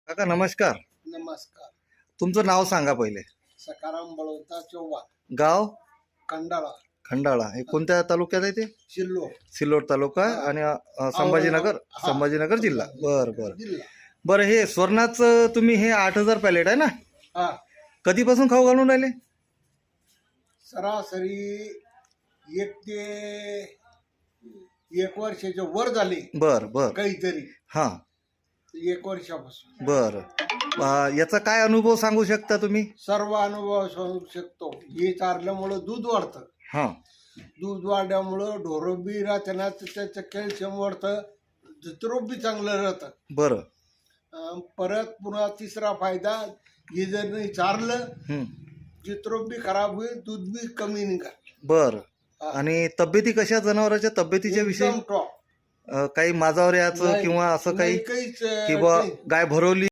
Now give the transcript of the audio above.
काका नमस्कार. नमस्कार. तुमचं नाव सांगा पहिले. सकाराम बळवंता चव्हाण, गाव खंडाळा, खंडाळा. हे कोणत्या तालुक्यात आहे ते? शिल्लो, सिल्लोड तालुका आणि संभाजीनगर. हा. संभाजीनगर जिल्हा. बरं बरं जिल्हा. बरं. हे स्वर्णाचं तुम्ही हे 8,000 पॅलेट आहे ना, हा, कधीपासून खाऊ घालून राहिले? सरासरी 1 ते 1 वर्षाच्या वर झाले बरं बरं. काहीतरी. हां 1 वर्षापासून बरं. याचा काय अनुभव सांगू शकता तुम्ही? सर्व अनुभव सांगू शकतो. हे चारल्यामुळं दूध वाढतं. हां दूध वाढल्यामुळं ढोरं बी राहते ना, त्याचं कॅल्शियम वाढतं, जत्रोब बी चांगलं राहतं. बरं. परत पुन्हा तिसरा फायदा, हे जर नाही चारलं हं. चित्रोब बी खराब होईल, दूध बी कमी निघा. बरं. आणि तब्येती कशा, जनावरांच्या तब्येतीच्या विषयी एकदम टॉप. काही माझावर याचं किंवा असं काही काहीच किंवा काही गाय भरवली